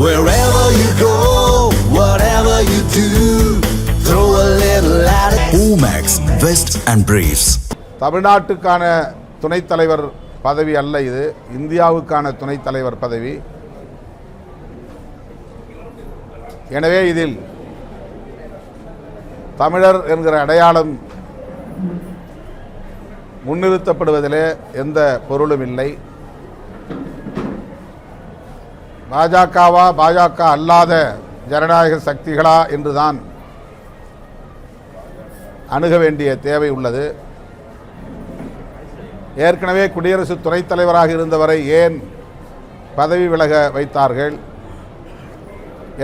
Wherever you go, whatever you do, throw a little at it. Omax, Vest and Briefs. தமிழ்நாட்டுக்கான துணைத் தலைவர் பதவி அல்ல இது, இந்தியாவுக்கான துணைத் தலைவர் பதவி. எனவே இதில் தமிழர் என்கிற அடையாளம் முன்னிறுத்தப்படுவதிலே எந்த பொருளும் இல்லை. பாஜகவா பாஜக அல்லாத ஜனநாயக சக்திகளா என்றுதான் அணுக வேண்டிய தேவை உள்ளது. ஏற்கனவே குடியரசு துணைத் தலைவராக இருந்தவரை ஏன் பதவி விலக வைத்தார்கள்?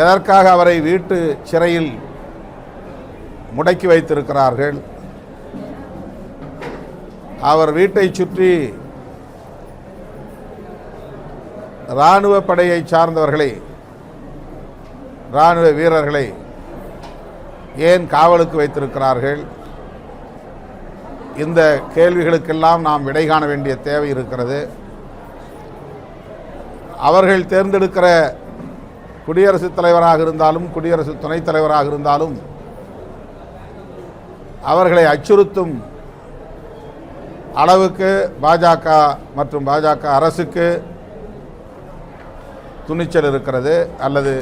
எதற்காக அவரை வீட்டு சிறையில் முடக்கி வைத்திருக்கிறார்கள்? அவர் வீட்டை சுற்றி இராணுவ படையை சார்ந்தவர்களை, இராணுவ வீரர்களை ஏன் காவலுக்கு வைத்திருக்கிறார்கள்? இந்த கேள்விகளுக்கெல்லாம் நாம் விடை காண வேண்டிய தேவை இருக்கிறது. அவர்கள் தேர்ந்தெடுக்கிற குடியரசுத் தலைவராக இருந்தாலும் குடியரசு துணைத் தலைவராக இருந்தாலும் அவர்களை அச்சுறுத்தும் அளவுக்கு பாஜக மற்றும் பாஜக அரசுக்கு துணிச்சல் இருக்கிறது அல்லது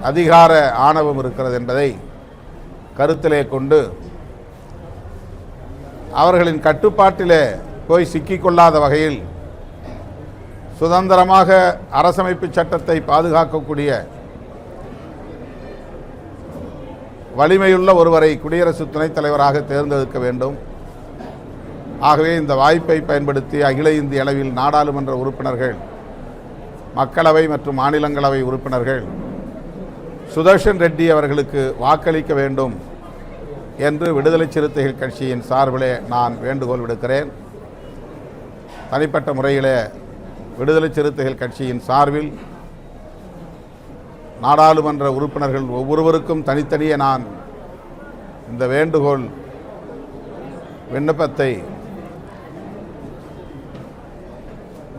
அதிகார ஆணவம் இருக்கிறது என்பதை கருத்திலே கொண்டு அவர்களின் கட்டுப்பாட்டிலே போய் சிக்கிக்கொள்ளாத வகையில் சுதந்திரமாக அரசமைப்பு சட்டத்தை பாதுகாக்கக்கூடிய வலிமையுள்ள ஒருவரை குடியரசு துணைத் தலைவராக தேர்ந்தெடுக்க வேண்டும். ஆகவே இந்த வாய்ப்பை பயன்படுத்தி அகில இந்திய அளவில் நாடாளுமன்ற உறுப்பினர்கள், மக்களவை மற்றும் மாநிலங்களவை உறுப்பினர்கள் சுதர்ஷன் ரெட்டி அவர்களுக்கு வாக்களிக்க வேண்டும் என்று விடுதலை சிறுத்தைகள் கட்சியின் சார்பிலே நான் வேண்டுகோள் விடுக்கிறேன். தனிப்பட்ட முறையிலே விடுதலை சிறுத்தைகள் கட்சியின் சார்பில் நாடாளுமன்ற உறுப்பினர்கள் ஒவ்வொருவருக்கும் தனித்தனியே நான் இந்த வேண்டுகோள் விண்ணப்பத்தை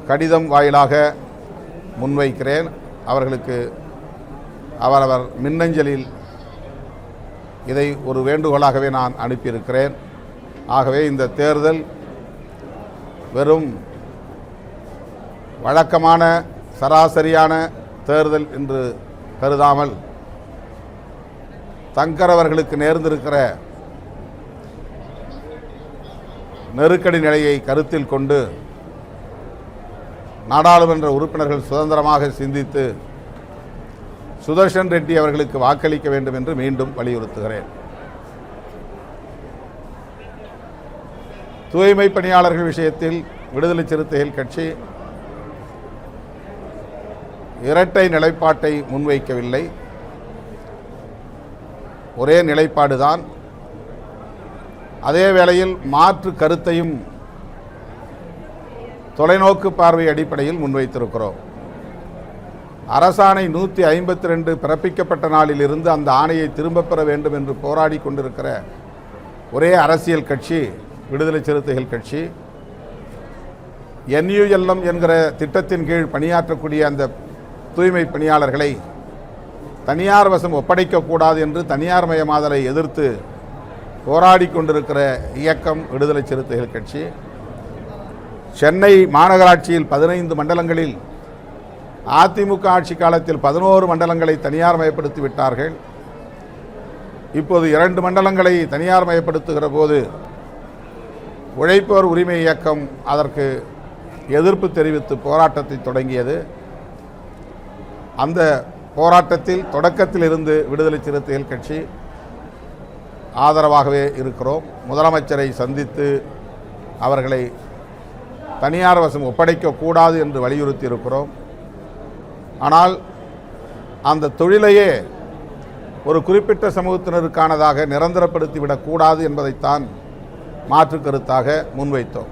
கடிதம் வாயிலாக முன்வைக்கிறேன். அவர்களுக்கு அவரவர் மின்னஞ்சலில் இதை ஒரு வேண்டுகோளாகவே நான் அனுப்பியிருக்கிறேன். ஆகவே இந்த தேர்தல் வெறும் வழக்கமான சராசரியான தேர்தல் என்று கருதாமல் தங்கர் அவர்களுக்கு நேர்ந்திருக்கிற நெருக்கடி நிலையை கருத்தில் கொண்டு நாடாளுமன்ற உறுப்பினர்கள் சுதந்திரமாக சிந்தித்து சுதர்ஷன் ரெட்டி அவர்களுக்கு வாக்களிக்க வேண்டும் என்று மீண்டும் வலியுறுத்துகிறேன். தூய்மை பணியாளர்கள் விஷயத்தில் விடுதலை சிறுத்தைகள் கட்சி இரட்டை நிலைப்பாட்டை முன்வைக்கவில்லை. ஒரே நிலைப்பாடுதான். அதே வேளையில் மாற்று கருத்தையும் தொலைநோக்கு பார்வை அடிப்படையில் முன்வைத்திருக்கிறோம். அரசாணை 152 பிறப்பிக்கப்பட்ட நாளிலிருந்து அந்த ஆணையை திரும்பப் பெற வேண்டும் என்று போராடி கொண்டிருக்கிற ஒரே அரசியல் கட்சி விடுதலை சிறுத்தைகள் கட்சி. NULM என்கிற திட்டத்தின் கீழ் பணியாற்றக்கூடிய அந்த தூய்மை பணியாளர்களை தனியார் வசம் ஒப்படைக்கக்கூடாது என்று தனியார் மயமாதலை எதிர்த்து போராடி கொண்டிருக்கிற இயக்கம் விடுதலை சிறுத்தைகள் கட்சி. சென்னை மாநகராட்சியில் 15 மண்டலங்களில் அதிமுக ஆட்சி காலத்தில் 11 மண்டலங்களை தனியார் மயப்படுத்தி விட்டார்கள். இப்போது 2 மண்டலங்களை தனியார் மயப்படுத்துகிற போது உழைப்போர் உரிமை இயக்கம் அதற்கு எதிர்ப்பு தெரிவித்து போராட்டத்தை தொடங்கியது. அந்த போராட்டத்தில் தொடக்கத்தில் இருந்து விடுதலை சிறுத்தைகள் கட்சி ஆதரவாகவே இருக்கிறோம். முதலமைச்சரை சந்தித்து அவர்களை தனியார் வசம் ஒப்படைக்கக்கூடாது என்று வலியுறுத்தி இருக்கிறோம். ஆனால் அந்த தொழிலையே ஒரு குறிப்பிட்ட சமூகத்தினருக்கானதாக நிரந்தரப்படுத்திவிடக்கூடாது என்பதைத்தான் மாற்று கருத்தாக முன்வைத்தோம்.